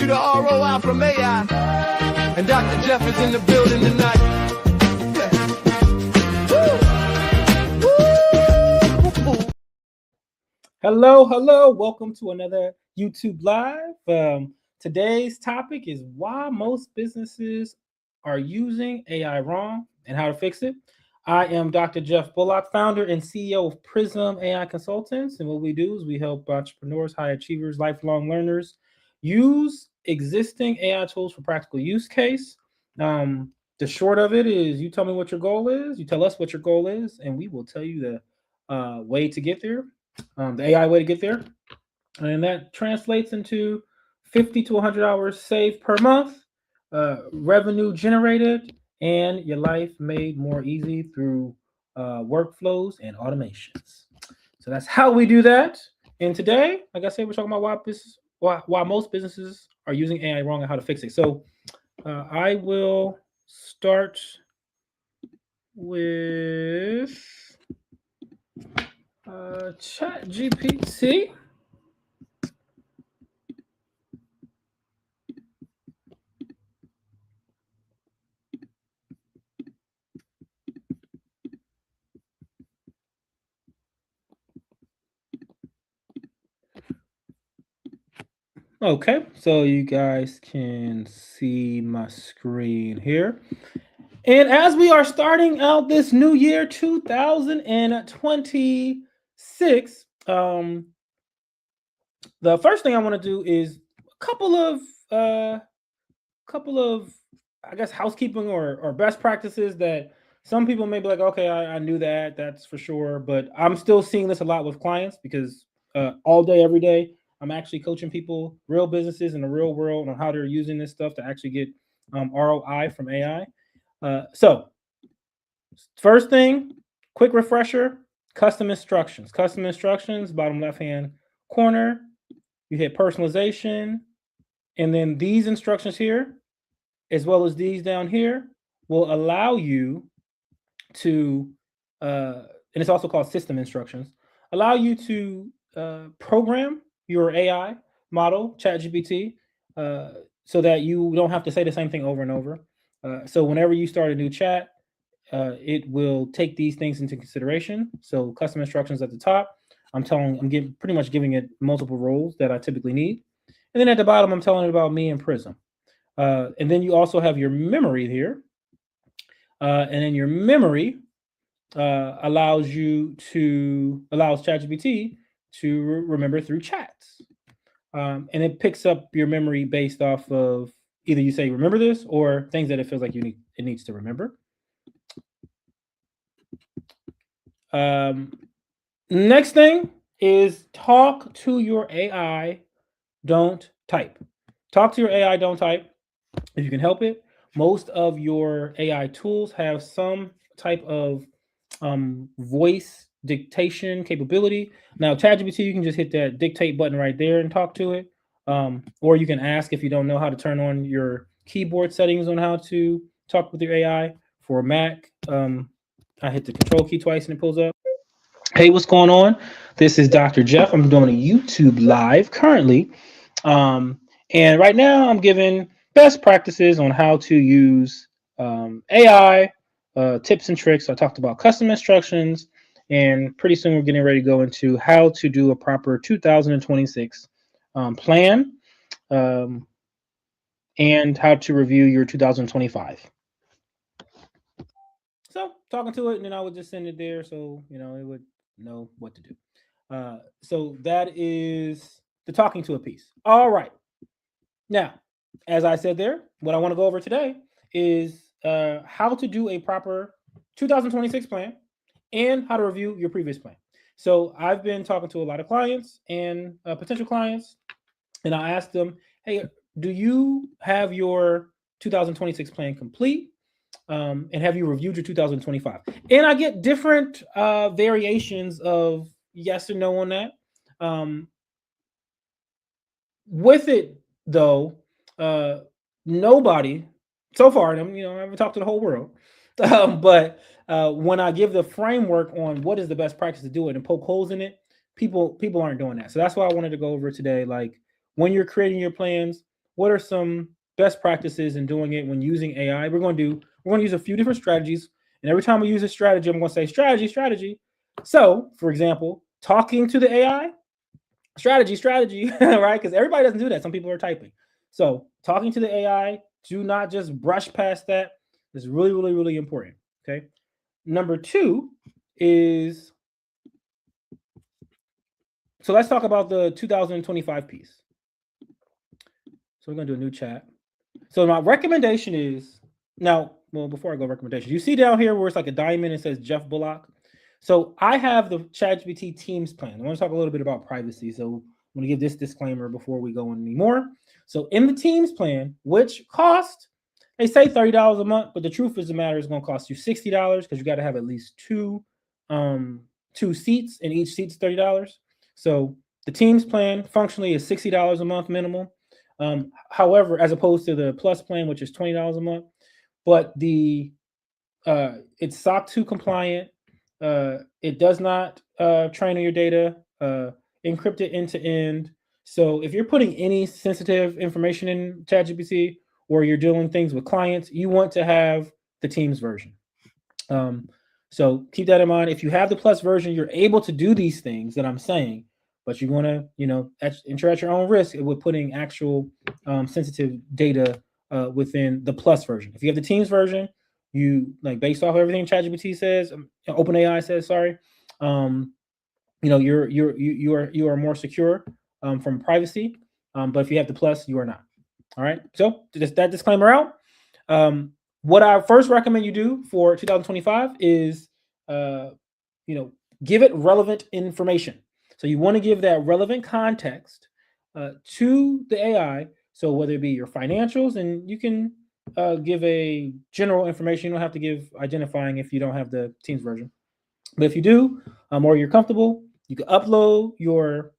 you the ROI from AI. And Dr. Jeff is in the building tonight. Hello. Welcome to another YouTube Live. Today's topic is why most businesses are using AI wrong and how to fix it. I am Dr. Jeff Bullock, founder and CEO of Prism AI Consultants. And what we do is we help entrepreneurs, high achievers, lifelong learners use existing AI tools for practical use case. The short of it is you tell me what your goal is, you tell us what your goal is, and we will tell you the way to get there. The AI way to get there. And that translates into 50 to 100 hours saved per month, revenue generated, and your life made more easy through workflows and automations. So that's how we do that. And today, like I said, we're talking about why most businesses are using AI wrong and how to fix it. So I will start with Chat GPT. Okay, so you guys can see my screen here. And as we are starting out this new year, 2026, the first thing I want to do is a couple of I guess housekeeping or best practices that some people may be like, okay, I knew that's for sure, but I'm still seeing this a lot with clients because all day, every day, I'm actually coaching people, real businesses in the real world, on how they're using this stuff to actually get ROI from AI. So first thing, quick refresher, custom instructions. Custom instructions, bottom left-hand corner, you hit personalization, and then these instructions here, as well as these down here, will allow you to, and it's also called system instructions, allow you to program your AI model, ChatGPT, so that you don't have to say the same thing over and over. So whenever you start a new chat, it will take these things into consideration. So custom instructions at the top, I'm pretty much giving it multiple roles that I typically need. And then at the bottom, I'm telling it about me and Prism. And then you also have your memory here. And then your memory allows ChatGPT to remember through chats. And it picks up your memory based off of either you say remember this or things that it feels like it needs to remember. Next thing is talk to your AI, don't type. Talk to your AI, don't type. If you can help it, most of your AI tools have some type of voice dictation capability. Now, ChatGPT, you can just hit that dictate button right there and talk to it. Or you can ask if you don't know how to turn on your keyboard settings on how to talk with your AI. For Mac, I hit the control key twice and it pulls up. Hey, what's going on? This is Dr. Jeff. I'm doing a YouTube live currently. And right now I'm giving best practices on how to use AI, tips and tricks. I talked about custom instructions, and pretty soon we're getting ready to go into how to do a proper 2026 plan and how to review your 2025. So talking to it, and then I would just send it there so it would know what to do. So that is the talking to a piece. All right. Now, as I said there, what I want to go over today is how to do a proper 2026 plan and how to review your previous plan. So I've been talking to a lot of clients and potential clients, and I asked them, hey, do you have your 2026 plan complete? And have you reviewed your 2025? And I get different variations of yes or no on that. With it, though, nobody so far, and I haven't talked to the whole world, but when I give the framework on what is the best practice to do it and poke holes in it, people aren't doing that. So that's why I wanted to go over today. Like when you're creating your plans, what are some best practices in doing it when using AI. We're going to use a few different strategies, and every time we use a strategy, I'm going to say strategy. So, for example, talking to the AI, strategy, right? Because everybody doesn't do that. Some people are typing. So, talking to the AI, do not just brush past that. It's really, really, really important. Okay. Number two is, so let's talk about the 2025 piece. So we're going to do a new chat. So my recommendation is, now, well, before I go recommendation, you see down here where it's like a diamond, it says Jeff Bullock. So I have the ChatGPT Teams plan. I want to talk a little bit about privacy. So I'm going to give this disclaimer before we go on any more. So in the Teams plan, which cost, they say $30 a month, but the truth is the matter is going to cost you $60 because you got to have at least two seats, and each seat's $30. So the Teams plan functionally is $60 a month minimum. However, as opposed to the Plus plan, which is $20 a month, but it's SOC 2 compliant. It does not train on your data, encrypted end to end. So if you're putting any sensitive information in ChatGPT or you're doing things with clients, you want to have the Teams version. So keep that in mind. If you have the Plus version, you're able to do these things that I'm saying, but you want to, enter at your own risk with putting actual sensitive data within the Plus version. If you have the Teams version, you based off of everything ChatGPT says, OpenAI says, sorry, you are more secure from privacy. But if you have the Plus, you are not. All right. So just that disclaimer out. What I first recommend you do for 2025 is, give it relevant information. So you want to give that relevant context to the AI. So whether it be your financials, and you can give a general information. You don't have to give identifying if you don't have the Teams version. But if you do, or you're comfortable, you can upload your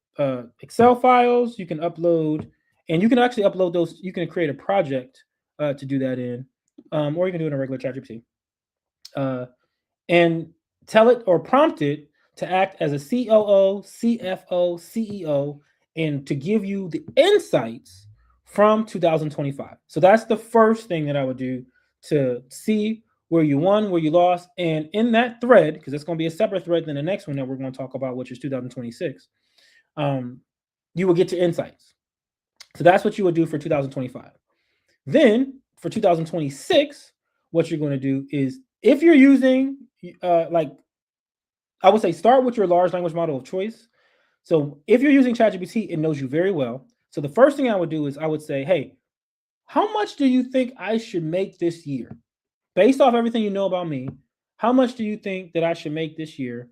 Excel files. You can upload, and you can actually upload those. You can create a project to do that in, or you can do it in a regular ChatGPT, and tell it or prompt it to act as a COO, CFO, CEO, and to give you the insights from 2025. So that's the first thing that I would do to see where you won, where you lost. And in that thread, because it's going to be a separate thread than the next one that we're going to talk about, which is 2026, you will get to insights. So that's what you would do for 2025. Then for 2026, what you're going to do is, if you're using, I would say, start with your large language model of choice. So if you're using ChatGPT, it knows you very well. So the first thing I would do is I would say, hey, how much do you think I should make this year? Based off everything you know about me, how much do you think that I should make this year?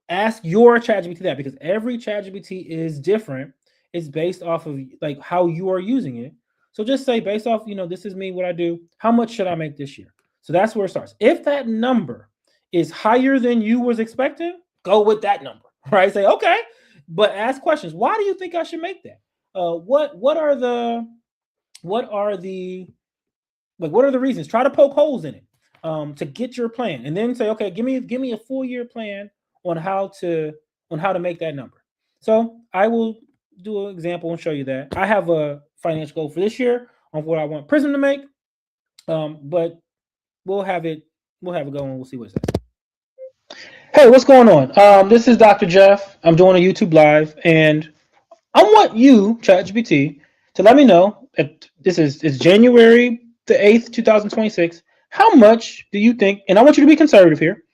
Ask your ChatGPT that, because every ChatGPT is different. It's based off of how you are using it. So just say, based off, this is me, what I do, how much should I make this year? So that's where it starts. If that number is higher than you was expecting, go with that number, right? Say, okay, but ask questions. Why do you think I should make that? What are the reasons? Try to poke holes in it to get your plan, and then say, okay, give me a full year plan on how to make that number. So I will do an example and show you that. I have a financial goal for this year on what I want Prism to make, but we'll have it going. We'll see what's that. Hey, what's going on? This is Dr. Jeff. I'm doing a YouTube live, and I want you, ChatGPT, to let me know. It's January the 8th, 2026. How much do you think? And I want you to be conservative here.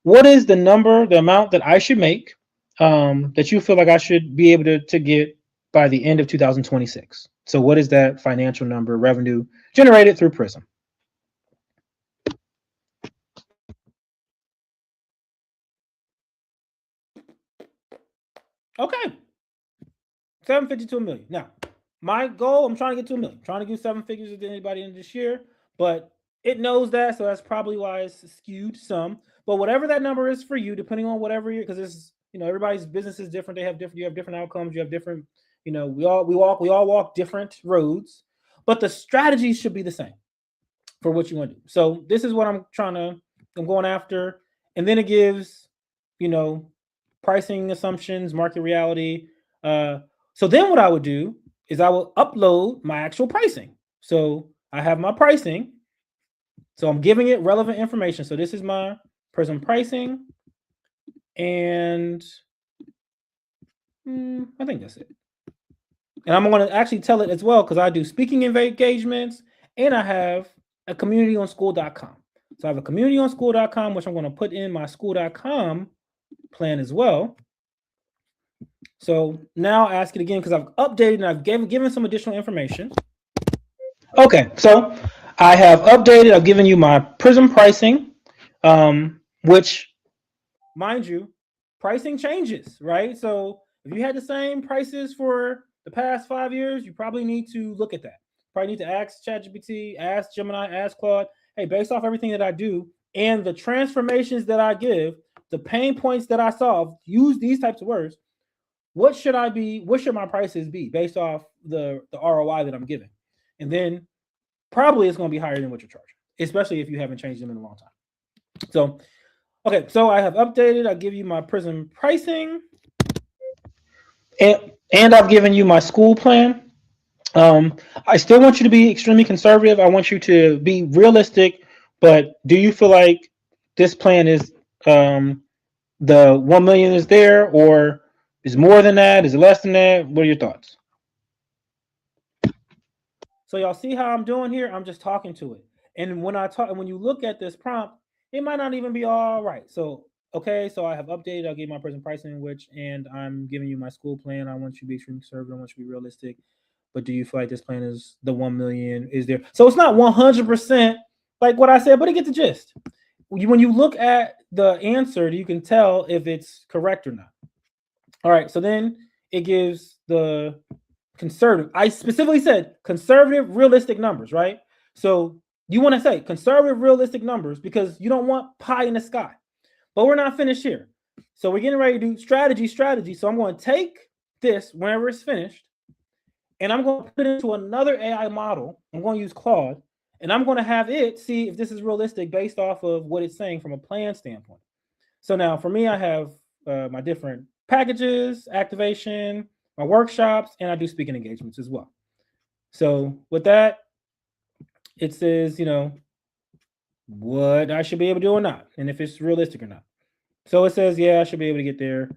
What is the amount that I should make, that you feel like I should be able to get by the end of 2026? So what is that financial number, revenue generated through Prism? Okay. 750 to $1 million. Now, my goal, I'm trying to get to $1 million. I'm trying to get 7 figures to anybody in this year, but it knows that, so that's probably why it's skewed some. But whatever that number is for you, depending on whatever you're, because it's, everybody's business is different. You have different outcomes. You have different, we all walk different roads, but the strategy should be the same for what you want to do. So this is what I'm going after. And then it gives, pricing assumptions, market reality. So then what I would do is I will upload my actual pricing. So I have my pricing. So I'm giving it relevant information. So this is my Prism pricing. And I think that's it. And I'm going to actually tell it as well because I do speaking engagements and I have a community on school.com. So I have a community on school.com, which I'm going to put in my school.com plan as well. So now I'll ask it again because I've updated and I've given some additional information. Okay, so I have updated. I've given you my Prism pricing, which, mind you, pricing changes, right? So if you had the same prices for the past 5 years, you probably need to look at that. Probably need to ask ChatGPT, ask Gemini, ask Claude, hey, based off everything that I do and the transformations that I give, the pain points that I solve, use these types of words. What should my prices be based off the ROI that I'm giving? And then probably it's going to be higher than what you're charging, especially if you haven't changed them in a long time. So, okay, so I have updated. I give you my Prism pricing, and I've given you my school plan. I still want you to be extremely conservative. I want you to be realistic, but do you feel like this plan is the 1 million is there, or is more than that? Is it less than that? What are your thoughts? So y'all see how I'm doing here? I'm just talking to it. And when you look at this prompt, it might not even be all right. So, okay, so I have updated. I'll give my present pricing, and I'm giving you my school plan. I want you to be extremely conservative. I want you to be realistic. But do you feel like this plan is the 1 million is there? So it's not 100% like what I said, but it gets the gist. When you look at the answer, you can tell if it's correct or not. All right, so then it gives the conservative. I specifically said conservative, realistic numbers, right? So you want to say conservative, realistic numbers because you don't want pie in the sky. But we're not finished here. So we're getting ready to do strategy. So I'm going to take this whenever it's finished, and I'm going to put it into another AI model. I'm going to use Claude, and I'm going to have it see if this is realistic based off of what it's saying from a plan standpoint. So now for me, I have my different packages, activation, my workshops, and I do speaking engagements as well. So with that, it says, what I should be able to do or not, and if it's realistic or not. So it says, yeah, I should be able to get there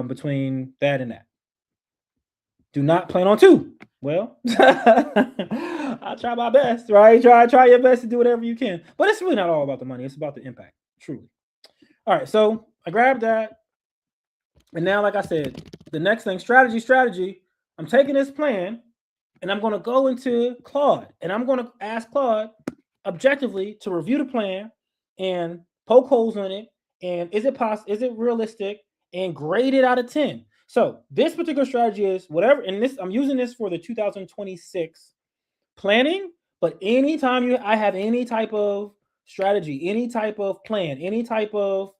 between that and that. Do not plan on 2. Well, I try my best, right? Try your best to do whatever you can. But it's really not all about the money. It's about the impact, truly. All right, so I grabbed that. And now, like I said, the next thing, strategy, I'm taking this plan and I'm going to go into Claude and I'm going to ask Claude objectively to review the plan and poke holes in it. And is it realistic, and grade it out of 10. So this particular strategy is whatever, and I'm using this for the 2026 planning, but anytime I have any type of strategy, any type of plan, any type of,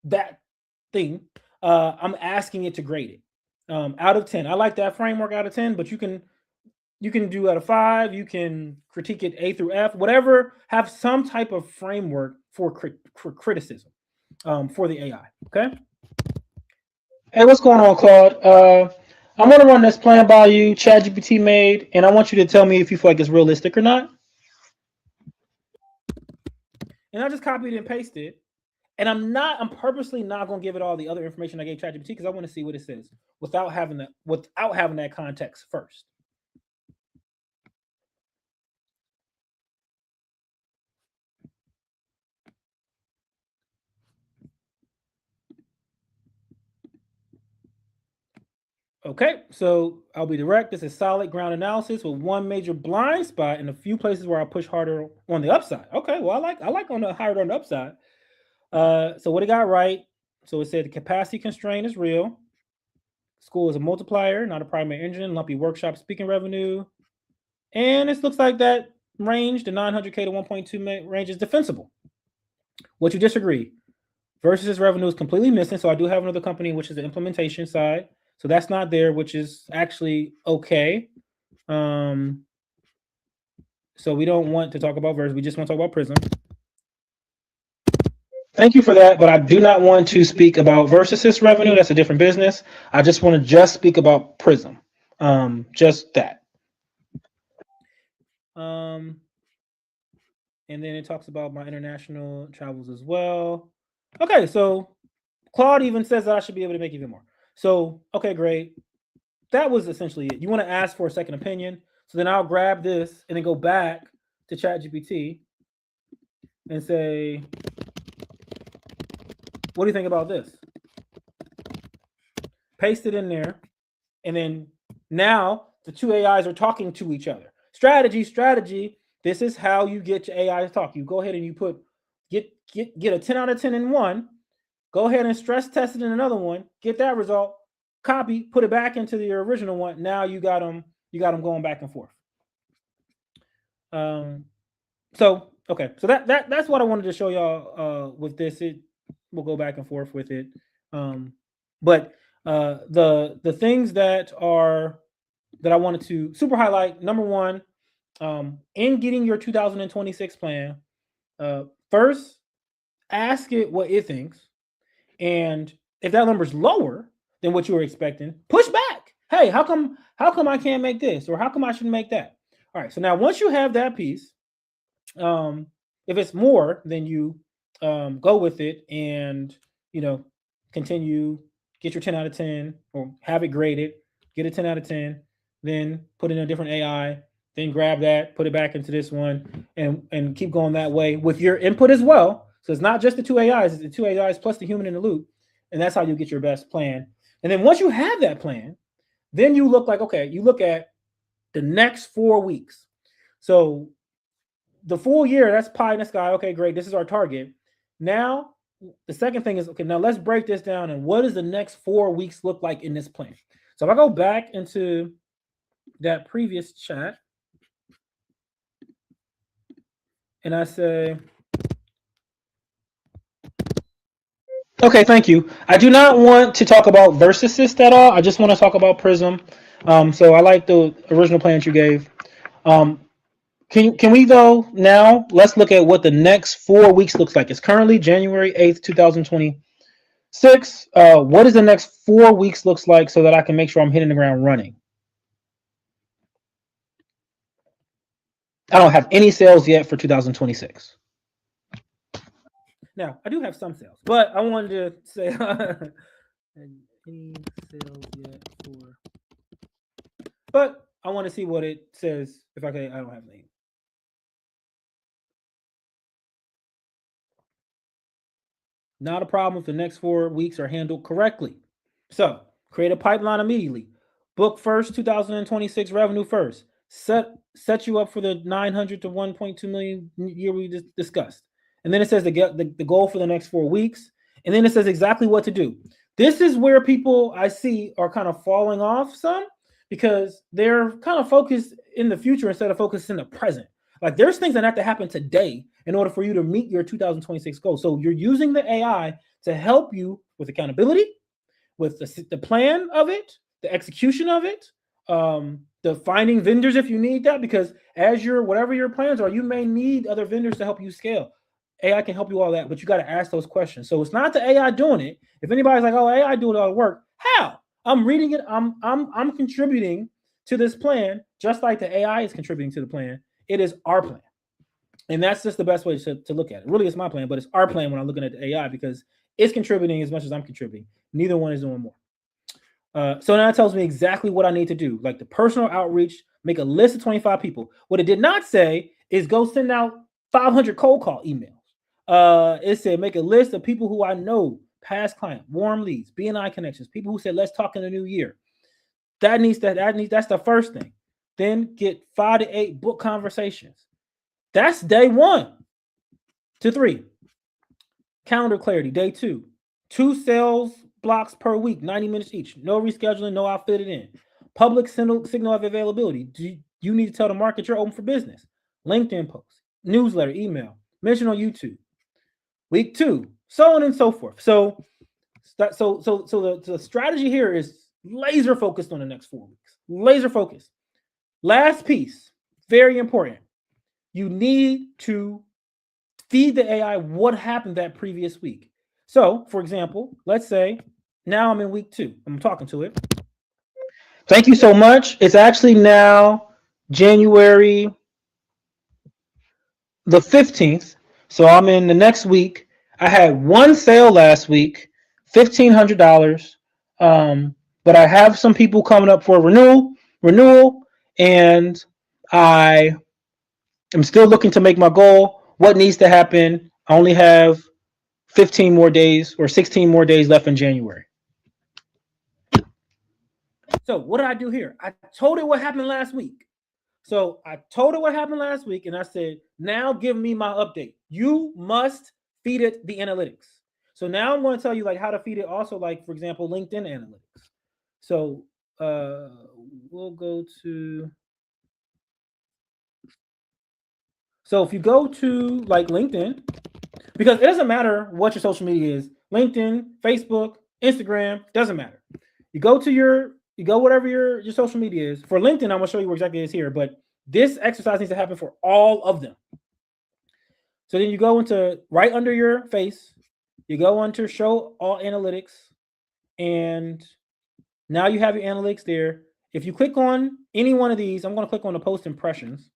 that thing, I'm asking it to grade it out of 10. I like that framework out of 10, but you can do out of 5. You can critique it A through F, whatever. Have some type of framework for criticism for the AI. Okay. Hey, what's going on, Claude? I'm going to run this plan by you, ChatGPT made, and I want you to tell me if you feel like it's realistic or not. And I just copied and pasted. And I'm purposely not going to give it all the other information I gave ChatGPT because I want to see what it says without having that context first. Okay, so I'll be direct. This is solid ground analysis with one major blind spot and a few places where I push harder on the upside. Okay, well, I like on the higher on the upside. So what it got right? So it said the capacity constraint is real. School is a multiplier, not a primary engine. Lumpy workshop speaking revenue, and this looks like that range, the 900K to 1.2 range, is defensible. What you disagree? Versus revenue is completely missing. So I do have another company, which is the implementation side. So that's not there, which is actually okay. So we don't want to talk about Verse. We just want to talk about Prism. Thank you for that, but I do not want to speak about Versys revenue. That's a different business. I just want to speak about Prism. Just that. And then it talks about my international travels as well. Okay, so Claude even says that I should be able to make even more. So, okay, great. That was essentially it. You want to ask for a second opinion. So then I'll grab this and then go back to ChatGPT and say, what do you think about this? Paste it in there. And then now the two AIs are talking to each other. Strategy. This is how you get your AI to talk. You go ahead and you put get a 10 out of 10 in one. Go ahead and stress test it in another one. Get that result. Copy, put it back into the original one. Now you got them going back and forth. So that's what I wanted to show y'all with this. We'll go back and forth with it. But the things that I wanted to super highlight, number one, in getting your 2026 plan, first ask it what it thinks, and if that number's lower than what you were expecting, push back. Hey, how come I can't make this, or how come I shouldn't make that? All right, so now once you have that piece, if it's more, then you go with it and continue, get your 10 out of 10, or have it graded, get a 10 out of 10, then put in a different AI, then grab that, put it back into this one, and keep going that way with your input as well. So it's not just the two AIs, it's the two AIs plus the human in the loop. And that's how you get your best plan. And then once you have that plan, then you look at the next 4 weeks. So the full year, that's pie in the sky. Okay, great. This is our target. Now, the second thing is, okay, now let's break this down. And what does the next 4 weeks look like in this plan? So if I go back into that previous chat and I say, okay, thank you. I do not want to talk about Versysist at all. I just want to talk about Prism. So I like the original plan that you gave. Can we though now? Let's look at what the next 4 weeks looks like. It's currently January 8th, 2026. What does the next 4 weeks looks like so that I can make sure I'm hitting the ground running? I don't have any sales yet for 2026. Now I do have some sales, but I wanted to say any sales yet for. But I want to see what it says. If I don't have any. Not a problem if the next 4 weeks are handled correctly. So create a pipeline immediately. Book first 2026 revenue first. Set you up for the 900 to 1.2 million year we just discussed. And then it says the goal for the next 4 weeks. And then it says exactly what to do. This is where people I see are kind of falling off some because they're kind of focused in the future instead of focused in the present. Like there's things that have to happen today in order for you to meet your 2026 goals. So you're using the AI to help you with accountability, with the plan of it, the execution of it, the finding vendors if you need that, because whatever your plans are, you may need other vendors to help you scale. AI can help you all that, but you got to ask those questions. So it's not the AI doing it. If anybody's like, "Oh, AI doing all the work," how? I'm reading it. I'm contributing to this plan, just like the AI is contributing to the plan. It is our plan. And that's just the best way to look at it. Really, it's my plan, but it's our plan when I'm looking at the AI because it's contributing as much as I'm contributing. Neither one is doing more. So now it tells me exactly what I need to do, like the personal outreach, make a list of 25 people. What it did not say is go send out 500 cold call emails. It said make a list of people who I know, past client, warm leads, BNI connections, people who said let's talk in the new year. That's the first thing. Then get 5 to 8 book conversations. That's day 1 to 3. Calendar clarity, day 2. 2 sales blocks per week, 90 minutes each. No rescheduling, no I'll fit it in. Public signal of availability. You need to tell the market you're open for business. LinkedIn posts, newsletter, email, mention on YouTube. Week 2, so on and so forth. So the strategy here is laser focused on the next 4 weeks. Laser focused. Last piece, very important. You need to feed the AI what happened that previous week. So, for example, let's say now I'm in week 2. I'm talking to it. Thank you so much. It's actually now January the 15th. So I'm in the next week. I had one sale last week, $1,500. But I have some people coming up for renewal, and I am still looking to make my goal. What needs to happen? I only have 15 more days or 16 more days left in January. So what did I do here? I told it what happened last week. So I told her what happened last week, and I said, now give me my update. You must feed it the analytics. So now I'm going to tell you like how to feed it also, like, for example, LinkedIn analytics. So we'll go to, so if you go to like LinkedIn, because it doesn't matter what your social media is, LinkedIn, Facebook, Instagram, doesn't matter. You go whatever your social media is. For LinkedIn, I'm gonna show you where exactly it is here, but this exercise needs to happen for all of them. So then you go into right under your face, you go into show all analytics, and now you have your analytics there. If you click on any one of these, I'm going to click on the post impressions.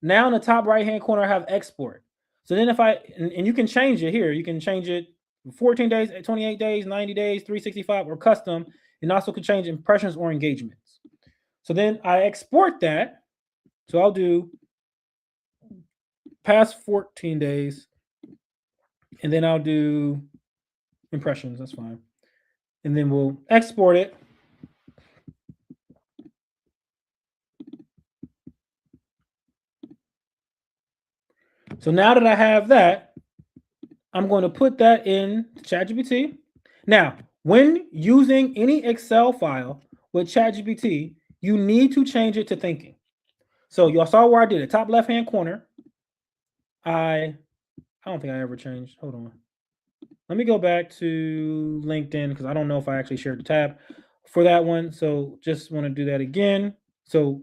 Now in the top right hand corner, I have export. So then if and you can change it here, you can change it 14 days, 28 days, 90 days, 365, or custom, and also can change impressions or engagements. So then I export that. So I'll do past 14 days, and then I'll do impressions. That's fine. And then we'll export it. So now that I have that, I'm going to put that in ChatGPT. Now, when using any Excel file with ChatGPT, you need to change it to thinking. So y'all saw where I did it, top left-hand corner. I don't think I ever changed. Hold on. Let me go back to LinkedIn because I don't know if I actually shared the tab for that one. So just want to do that again. So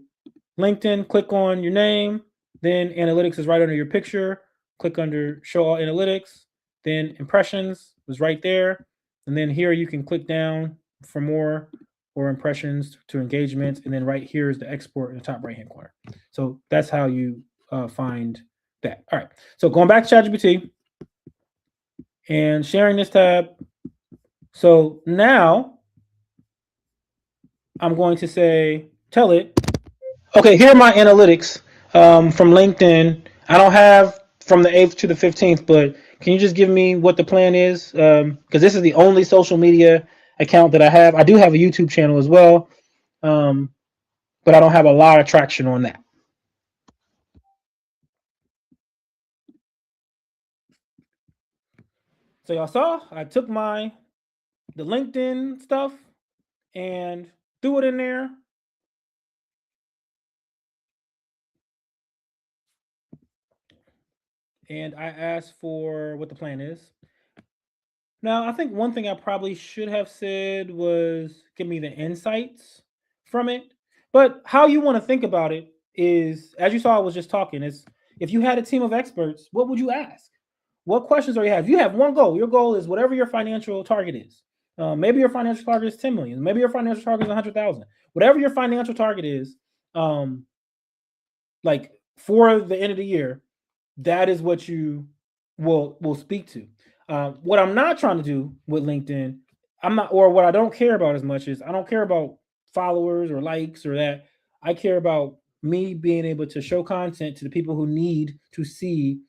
LinkedIn, click on your name. Then analytics is right under your picture. Click under show all analytics. Then impressions was right there. And then here you can click down for more or impressions to engagements. And then right here is the export in the top right-hand corner. So that's how you find that. All right. So going back to ChatGPT and sharing this tab. So now I'm going to say, tell it, okay, here are my analytics from LinkedIn. I don't have from the 8th to the 15th, but can you just give me what the plan is? Because this is the only social media account that I have. I do have a YouTube channel as well, but I don't have a lot of traction on that. So y'all saw, I took the LinkedIn stuff and threw it in there. And I asked for what the plan is. Now, I think one thing I probably should have said was give me the insights from it. But how you want to think about it is, as you saw, I was just talking, is if you had a team of experts, what would you ask? What questions are you have? You have one goal. Your goal is whatever your financial target is. Maybe your financial target is 10 million. Maybe your financial target is 100,000. Whatever your financial target is, like for the end of the year, that is what you will speak to. What I'm not trying to do with LinkedIn, what I don't care about as much is I don't care about followers or likes or that. I care about me being able to show content to the people who need to see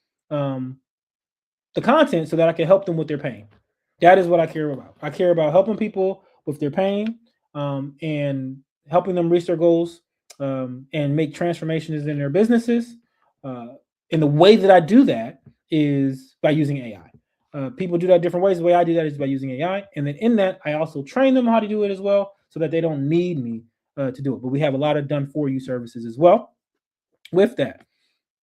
the content so that I can help them with their pain. That is what I care about. I care about helping people with their pain and helping them reach their goals and make transformations in their businesses. And the way that I do that is by using AI. People do that different ways. The way I do that is by using AI. And then in that, I also train them how to do it as well so that they don't need me to do it. But we have a lot of done for you services as well with that.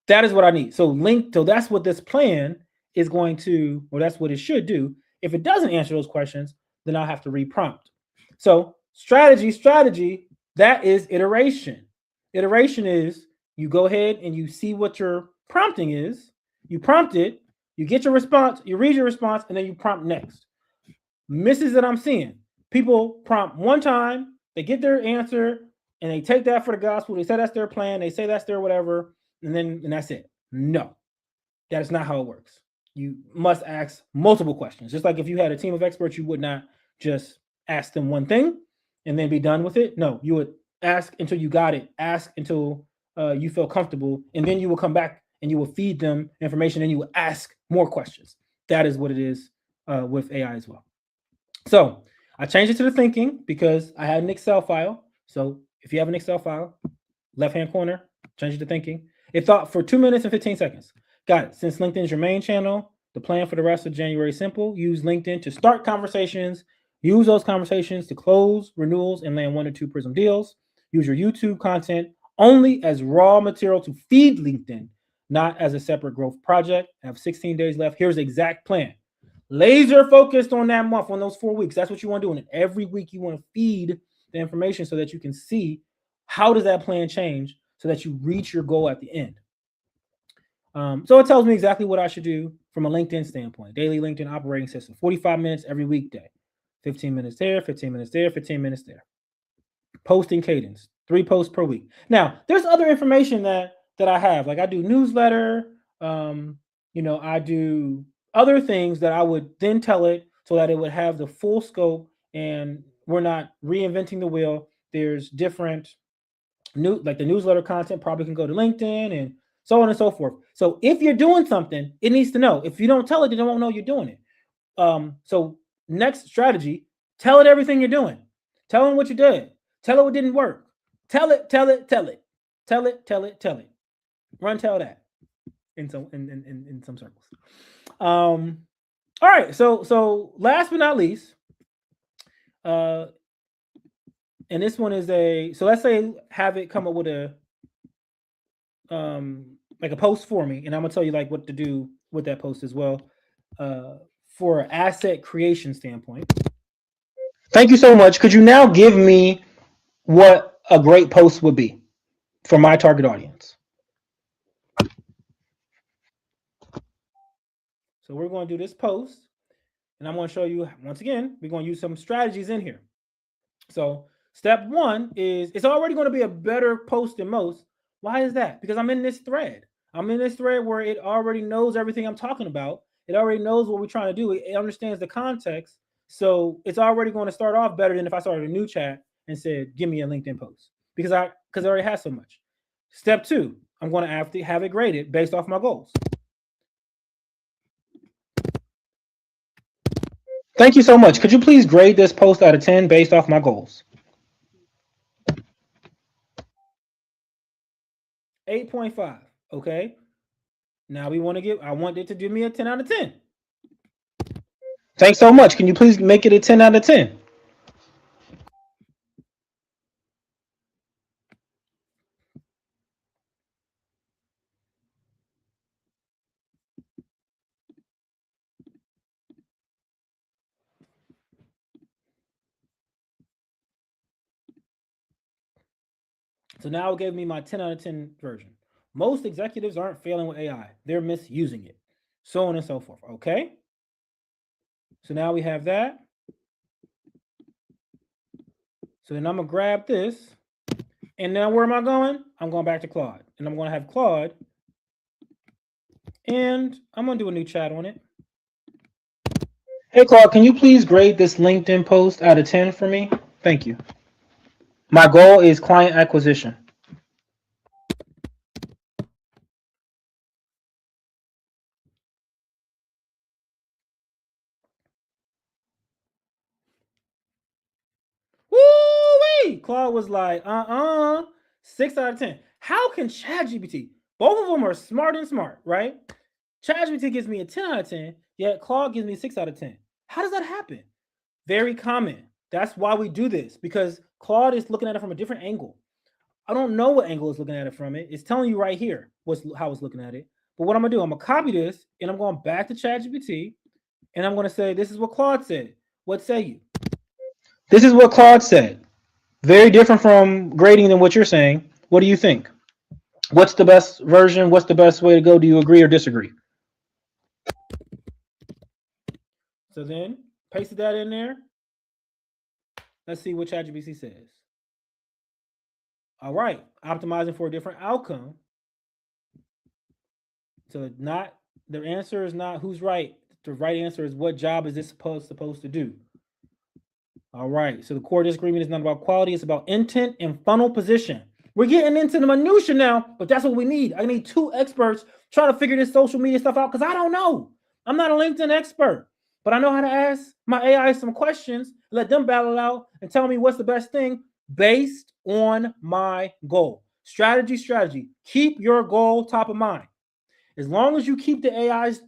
That is what I need. So that's what this plan is going to, or that's what it should do. If it doesn't answer those questions, then I'll have to reprompt. So strategy, that is iteration. Iteration is you go ahead and you see what your prompting is, you prompt it, you get your response, you read your response, and then you prompt next. Misses that I'm seeing. People prompt one time, They get their answer and they take that for the gospel. They say that's their plan. They say that's their whatever, and that's it. No, that is not how it works. You must ask multiple questions. Just like if you had a team of experts, you would not just ask them one thing and then be done with it. No, you would ask until you got it. Ask until you feel comfortable, and then you will come back and you will feed them information and you will ask more questions. That is what it is with AI as well. So I changed it to the thinking because I had an Excel file. So if you have an Excel file, left-hand corner, change it to thinking. It thought for 2 minutes and 15 seconds. Got it. Since LinkedIn is your main channel, the plan for the rest of January is simple. Use LinkedIn to start conversations. Use those conversations to close renewals and land 1 or 2 Prism deals. Use your YouTube content only as raw material to feed LinkedIn, not as a separate growth project. I have 16 days left. Here's the exact plan. Laser focused on that month, on those 4 weeks. That's what you want to do. And every week you want to feed the information so that you can see how does that plan change so that you reach your goal at the end. So it tells me exactly what I should do from a LinkedIn standpoint. Daily LinkedIn operating system, 45 minutes every weekday, 15 minutes there, 15 minutes there, 15 minutes there. Posting cadence, 3 posts per week. Now, there's other information that I have. Like I do newsletter, I do other things that I would then tell it so that it would have the full scope and we're not reinventing the wheel. There's different like the newsletter content probably can go to LinkedIn and so on and so forth. So if you're doing something, it needs to know. If you don't tell it, it won't know you're doing it. So next strategy, tell it everything you're doing. Tell them what you did. Tell it what didn't work. Tell it. Run tell that in some circles. All right. So last but not least, and this one is so let's say have it come up with a like a post for me, and I'm gonna tell you like what to do with that post as well, for an asset creation standpoint. Thank you so much. Could you now give me what a great post would be for my target audience? So we're going to do this post, and I'm going to show you once again. We're going to use some strategies in here. So step 1 is it's already going to be a better post than most. Why is that? Because I'm in this thread. I'm in this thread where it already knows everything I'm talking about. It already knows what we're trying to do. It understands the context. So it's already going to start off better than if I started a new chat and said, give me a LinkedIn post because it already has so much. Step 2, I'm going to have it graded based off my goals. Thank you so much. Could you please grade this post out of 10 based off my goals? 8.5. Okay. Now I want it to give me a 10 out of 10. Thanks so much. Can you please make it a 10 out of 10? So now it gave me my 10 out of 10 version. Most executives aren't failing with AI. They're misusing it. So on and so forth. Okay. So now we have that. So then I'm going to grab this. And now where am I going? I'm going back to Claude. And I'm going to have Claude. And I'm going to do a new chat on it. Hey, Claude, can you please grade this LinkedIn post out of 10 for me? Thank you. My goal is client acquisition. Woo-wee! Claude was like, 6 out of 10. How can ChatGPT? Both of them are smart and smart, right? ChatGPT gives me a 10 out of 10, yet Claude gives me a 6 out of 10. How does that happen? Very common. That's why we do this, because Claude is looking at it from a different angle. I don't know what angle it's looking at it from. It's telling you right here how it's looking at it. But what I'm going to do, I'm going to copy this, and I'm going back to ChatGPT, and I'm going to say, this is what Claude said. What say you? This is what Claude said. Very different from grading than what you're saying. What do you think? What's the best version? What's the best way to go? Do you agree or disagree? So then, pasted that in there. Let's see what ChatGPT says. All right, optimizing for a different outcome. So not the answer is not who's right. The right answer is what job is this supposed to do. All right. So the core disagreement is not about quality; it's about intent and funnel position. We're getting into the minutia now, but that's what we need. I need two experts trying to figure this social media stuff out because I don't know. I'm not a LinkedIn expert, but I know how to ask my AI some questions, let them battle it out, and tell me what's the best thing based on my goal. Strategy. Keep your goal top of mind. As long as you keep the AIs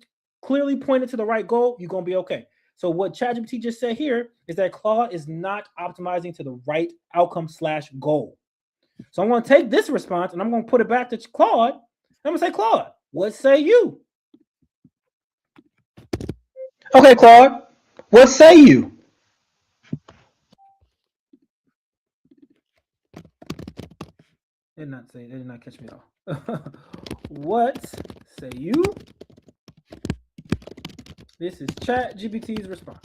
clearly pointed to the right goal, you're going to be okay. So what ChatGPT just said here is that Claude is not optimizing to the right outcome / goal. So I'm going to take this response and I'm going to put it back to Claude. I'm going to say, Claude, what say you? Okay, Claude, what say you? They did not catch me at all. What say you? This is ChatGPT's response.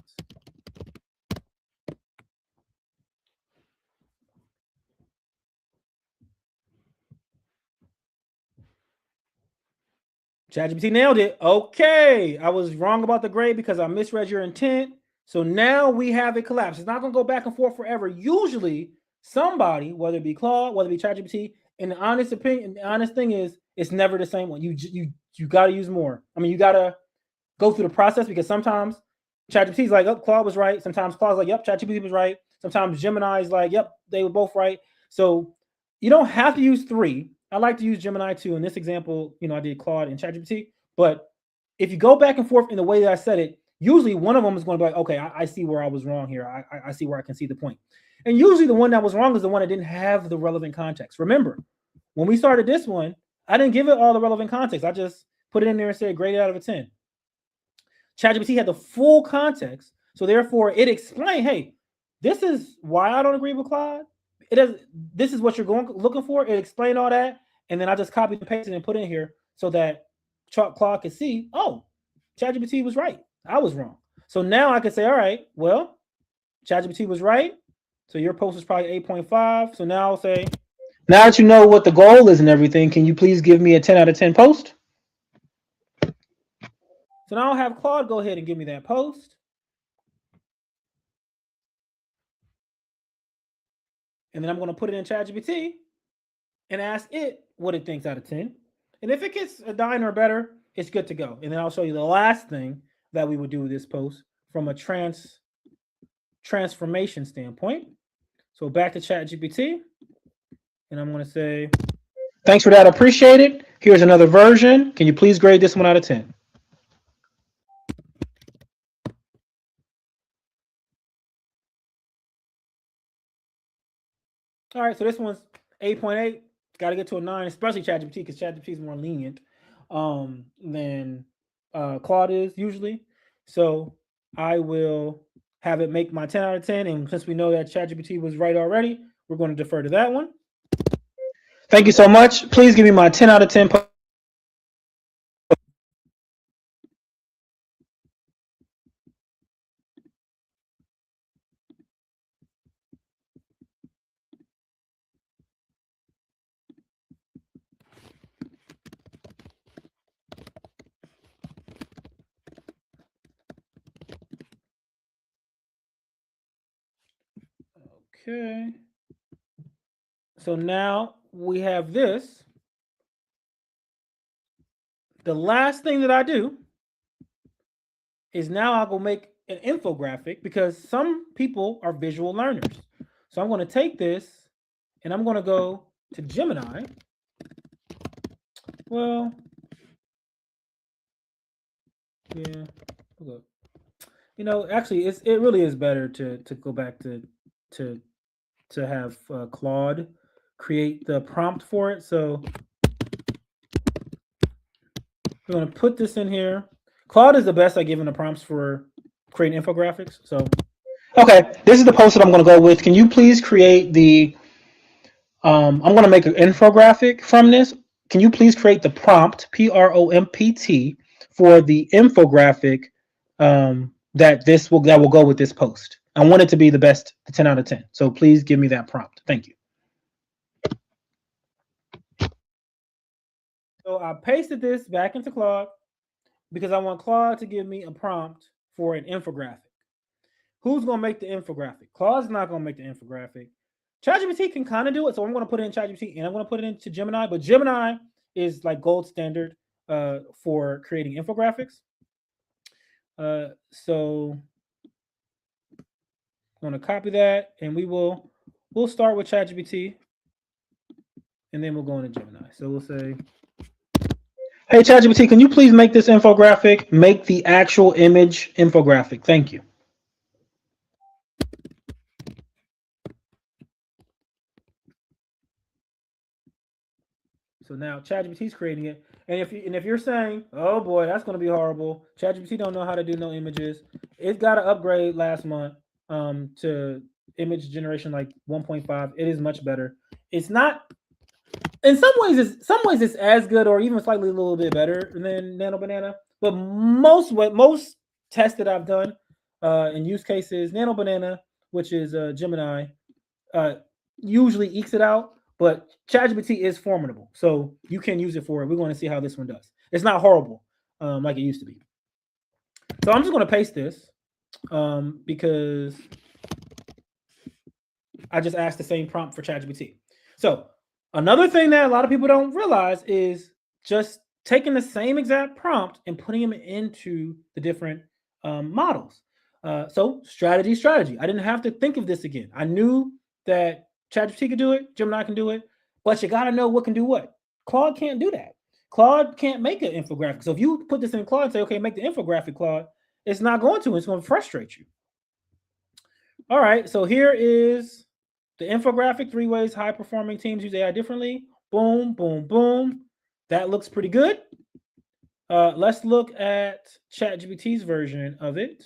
ChatGPT nailed it. Okay, I was wrong about the grade because I misread your intent. So now we have it collapsed. It's not going to go back and forth forever. Usually, somebody, whether it be Claude, whether it be ChatGPT, in the honest opinion, the honest thing is, it's never the same one. You got to use more. I mean, you got to go through the process because sometimes ChatGPT is like, "Oh, Claude was right." Sometimes Claude's like, "Yep, ChatGPT was right." Sometimes Gemini is like, "Yep, they were both right." So you don't have to use three. I like to use Gemini too. In this example, I did Claude and ChatGPT. But if you go back and forth in the way that I said it, usually one of them is going to be like, okay, I see where I was wrong here. I see where I can see the point. And usually the one that was wrong is the one that didn't have the relevant context. Remember, when we started this one, I didn't give it all the relevant context. I just put it in there and said grade out of a 10. ChatGPT had the full context. So therefore, it explained, hey, this is why I don't agree with Claude. This is what you're looking for. It explained all that. And then I just copied and pasted and put in here so that Claude could see, oh, ChatGPT was right. I was wrong. So now I can say, all right, well, ChatGPT was right. So your post is probably 8.5. So now I'll say, now that you know what the goal is and everything, can you please give me a 10 out of 10 post? So now I'll have Claude go ahead and give me that post. And then I'm going to put it in ChatGPT and ask it what it thinks out of 10. And if it gets a 9 or better, it's good to go. And then I'll show you the last thing that we would do with this post from a transformation standpoint. So back to ChatGPT. And I'm going to say, thanks for that. Appreciate it. Here's another version. Can you please grade this one out of 10? All right, so this one's 8.8. Got to get to a 9, especially ChatGPT, because ChatGPT is more lenient than Claude is usually. So I will have it make my 10 out of 10. And since we know that ChatGPT was right already, we're going to defer to that one. Thank you so much. Please give me my 10 out of 10. Okay. So now we have this. The last thing that I do is now I'll go make an infographic because some people are visual learners. So I'm going to take this and I'm going to go to Gemini. Well, yeah, look. Actually, it really is better to go back to have Claude create the prompt for it. So we're going to put this in here. Claude is the best at giving the prompts for creating infographics. So, okay, this is the post that I'm going to go with. Can you please create the, I'm going to make an infographic from this. Can you please create the prompt, PROMPT, for the infographic that will go with this post? I want it to be the best, the 10 out of 10. So please give me that prompt. Thank you. So I pasted this back into Claude because I want Claude to give me a prompt for an infographic. Who's going to make the infographic? Claude's not going to make the infographic. ChatGPT can kind of do it, so I'm going to put it in ChatGPT and I'm going to put it into Gemini. But Gemini is like gold standard for creating infographics. So I'm going to copy that, and we'll start with ChatGPT, and then we'll go into Gemini. So we'll say, "Hey ChatGPT, can you please make this infographic? Make the actual image infographic. Thank you." So now ChatGPT is creating it, and if you're saying, "Oh boy, that's going to be horrible," ChatGPT don't know how to do no images. It got an upgrade last month to image generation like 1.5. It is much better. It's not in some ways it's as good or even slightly a little bit better than Nano Banana. But most tests that I've done in use cases, Nano Banana, which is Gemini, usually ekes it out. But ChatGPT is formidable, so you can use it for it. We're going to see how this one does. It's not horrible like it used to be. So I'm just going to paste this because I just asked the same prompt for ChatGPT. So another thing that a lot of people don't realize is just taking the same exact prompt and putting them into the different models. So strategy. I didn't have to think of this again. I knew that ChatGPT could do it, Gemini can do it, but you got to know what can do what. Claude can't do that. Claude can't make an infographic. So if you put this in Claude and say, okay, make the infographic, Claude, it's not going to. It's going to frustrate you. All right, so here is the infographic, 3 ways high-performing teams use AI differently. Boom, boom, boom. That looks pretty good. Let's look at ChatGPT's version of it.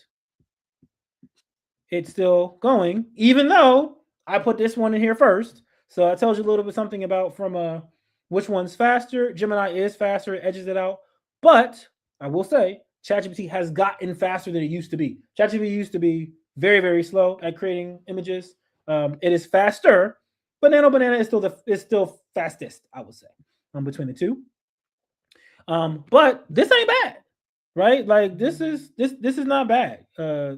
It's still going, even though I put this one in here first. So that tells you a little bit something about from which one's faster. Gemini is faster, it edges it out. But I will say, ChatGPT has gotten faster than it used to be. ChatGPT used to be very, very slow at creating images. It is faster, but Nano Banana is still fastest, I would say, between the two. But this ain't bad, right? Like this is not bad.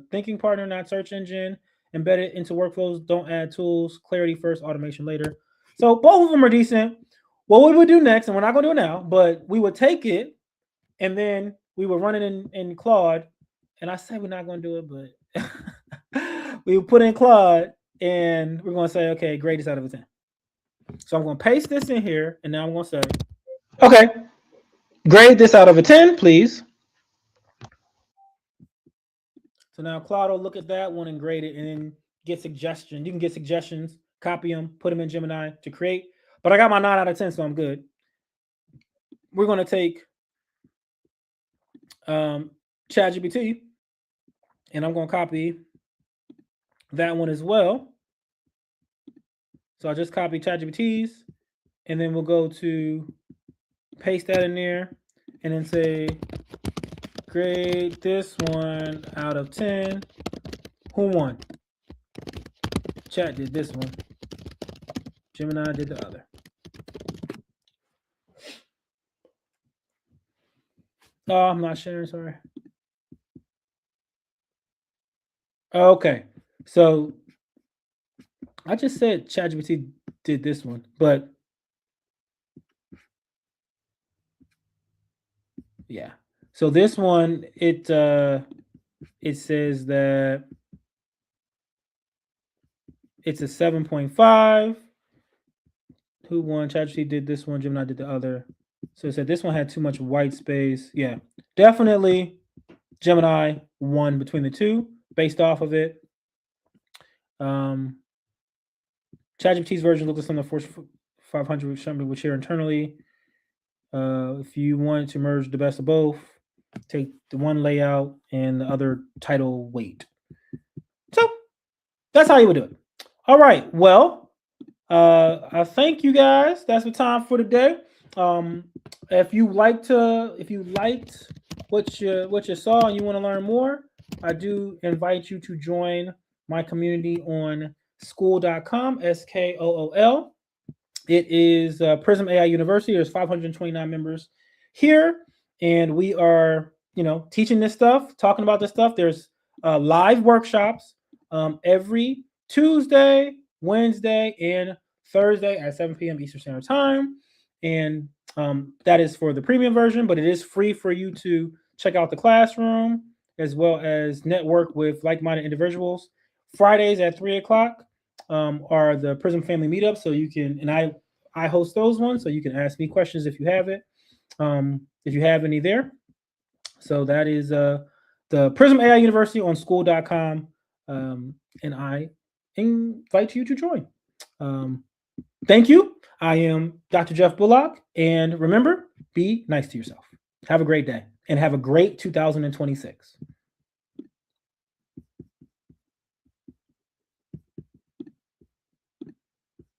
Thinking partner, not search engine. Embedded into workflows. Don't add tools. Clarity first, automation later. So both of them are decent. What we would do next, and we're not going to do it now, but we would take it and then we would run it in Claude. And I said we're not going to do it, but we would put in Claude and we're going to say, okay, grade this out of a 10. So I'm going to paste this in here, and now I'm going to say, okay, grade this out of a 10, please. So now Claude will look at that one and grade it and then get suggestions. You can get suggestions, copy them, put them in Gemini to create. But I got my 9 out of 10, so I'm good. We're going to take ChatGPT, and I'm going to copy that one as well. So I just copy ChatGPT's, and then we'll go to paste that in there, and then say, grade this one out of 10. Who won? Chat did this one. Gemini did the other. Oh, I'm not sharing, sorry. Okay, so I just said ChatGPT did this one, but yeah. So this one, it says that it's a 7.5. Who won? ChatGPT did this one, Gemini did the other. So it said this one had too much white space. Yeah, definitely Gemini won between the two based off of it. ChatGPT's version looks like something the 500 something would share internally. If you want to merge the best of both, take the one layout and the other title weight. So that's how you would do it. All right. Well, I thank you guys. That's the time for today. If you liked what you saw and you want to learn more, I do invite you to join my community on skool.com, SKOOL. It is Prism AI University. There's 529 members here, and we are, teaching this stuff, talking about this stuff. There's live workshops every Tuesday, Wednesday, and Thursday at 7 p.m. Eastern Standard Time, and that is for the premium version. But it is free for you to check out the classroom as well as network with like-minded individuals. Fridays at 3:00 are the Prism Family Meetups. So you can, and I host those ones, so you can ask me questions if you have it, if you have any there. So that is the Prism AI University on school.com, and I invite you to join. Thank you. I am Dr. Jeff Bullock, and remember, be nice to yourself. Have a great day, and have a great 2026.